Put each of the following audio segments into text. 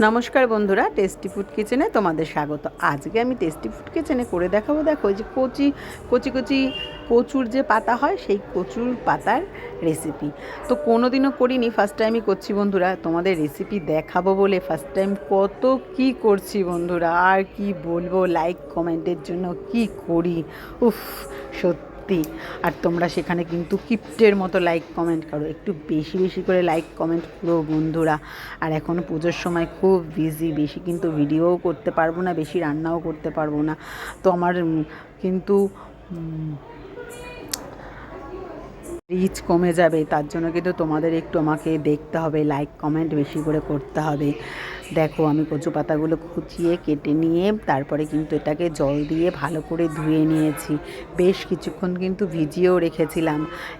নমস্কার বন্ধুরা, tasty food কিচেনে তোমাদের স্বাগত। আজকে আমি টেস্টি ফুড কিচেনে করে দেখাবো, দেখো যে কচি কচি কচি কচুর যে পাতা হয় সেই কচুর পাতার রেসিপি। তো কোনো দিনও করিনি, ফার্স্ট টাইমই করছি বন্ধুরা। তোমাদের রেসিপি দেখাবো বলে ফার্স্ট টাইম কত কি করছি বন্ধুরা, আর কি বলবো, লাইক কমেন্টের জন্য কি করি, উফ সত্যি। আর তোমরা সেখানে কিন্তু কিপ্টের মতো লাইক কমেন্ট করো, একটু বেশি বেশি করে লাইক কমেন্ট করো বন্ধুরা। আর এখন পুজোর সময় খুব বিজি, বেশি কিন্তু ভিডিওও করতে পারবো না, বেশি রান্নাও করতে পারবো না। তো আমার কিন্তু রিচ কমে যাবে, তার জন্য কিন্তু তোমাদের একটু আমাকে দেখতে হবে, লাইক কমেন্ট বেশি করে করতে হবে। দেখো আমি কচু পাতাগুলো কুচিয়ে কেটে নিয়ে তারপরে কিন্তু এটাকে জল দিয়ে ভালো করে ধুয়ে নিয়েছি। বেশ কিছুক্ষণ কিন্তু ভিজিয়েও রেখেছিলাম।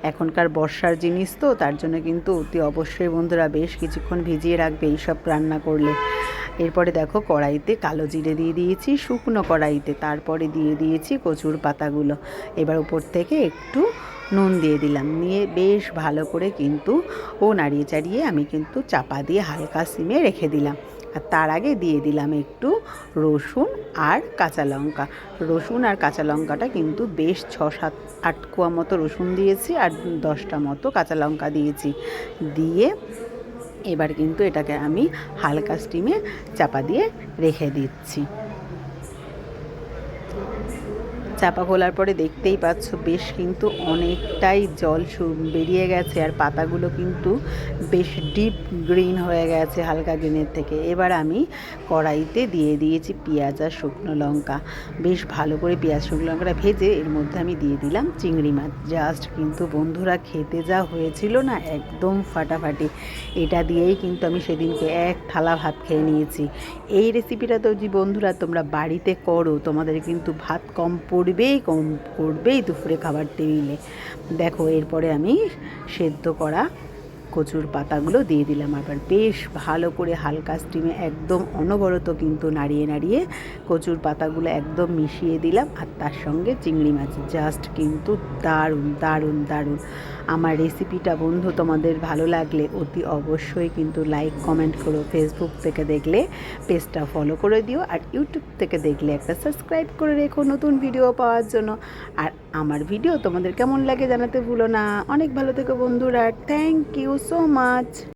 এখনকার বর্ষার জিনিস তো, তার জন্য কিন্তু অতি অবশ্যই বন্ধুরা বেশ কিছুক্ষণ ভিজিয়ে রাখবে এইসব রান্না করলে। এরপরে দেখো কড়াইতে কালো জিরে দিয়ে দিয়েছি, শুকনো কড়াইতে, তারপরে দিয়ে দিয়েছি কচুর পাতাগুলো। এবার উপর থেকে একটু নুন দিয়ে দিলাম, নিয়ে বেশ ভালো করে কিন্তু নাড়িয়ে চাড়িয়ে আমি কিন্তু চাপা দিয়ে হালকা সিমে রেখে দিলাম। আর তার আগে দিয়ে দিলাম একটু রসুন আর কাঁচা লঙ্কা। রসুন আর কাঁচা লঙ্কাটা কিন্তু বেশ 6-7-8 কোয়া মতো রসুন দিয়েছি, আর 10টা মতো কাঁচা লঙ্কা দিয়েছি। দিয়ে এবার কিন্তু এটাকে আমি হালকা স্টিমে চাপা দিয়ে রেখে দিচ্ছি। চাপা খোলার পরে দেখতেই পাচ্ছ বেশ কিন্তু অনেকটাই জল বেরিয়ে গেছে, আর পাতাগুলো কিন্তু বেশ ডিপ গ্রিন হয়ে গেছে হালকা গ্রিনের থেকে। এবার আমি কড়াইতে দিয়ে দিয়েছি পেঁয়াজ আর শুকনো লঙ্কা। বেশ ভালো করে পেঁয়াজ শুকনো লঙ্কাটা ভেজে এর মধ্যে আমি দিয়ে দিলাম চিংড়ি মাছ। জাস্ট কিন্তু বন্ধুরা খেতে যা হয়েছিল না, একদম ফাটাফাটি। এটা দিয়েই কিন্তু আমি সেদিনকে এক থালা ভাত খেয়ে নিয়েছি। এই রেসিপিটা তো যে বন্ধুরা তোমরা বাড়িতে করো, তোমাদের কিন্তু ভাত কম করবেই দুপুরে খাবার টেবিলে। দেখো এরপরে আমি সেদ্ধ করা কচুর পাতাগুলো দিয়ে দিলাম। আবার বেশ ভালো করে হালকা স্টিমে একদম অনবরত কিন্তু নাড়িয়ে নাড়িয়ে কচুর পাতাগুলো একদম মিশিয়ে দিলাম, আর তার সঙ্গে চিংড়ি মাছ। জাস্ট কিন্তু দারুণ দারুণ দারুণ। আমার রেসিপিটা বন্ধু তোমাদের ভালো লাগলে অতি অবশ্যই কিন্তু লাইক কমেন্ট করো। ফেসবুক থেকে দেখলে পেজটা ফলো করে দিও, আর ইউটিউব থেকে দেখলে একটা সাবস্ক্রাইব করে রেখো নতুন ভিডিও পাওয়ার জন্য। আর আমার ভিডিও তোমাদের কেমন লাগে জানাতে ভুলো না। অনেক ভালো থেকো বন্ধুরা, থ্যাংক ইউ সো মাচ।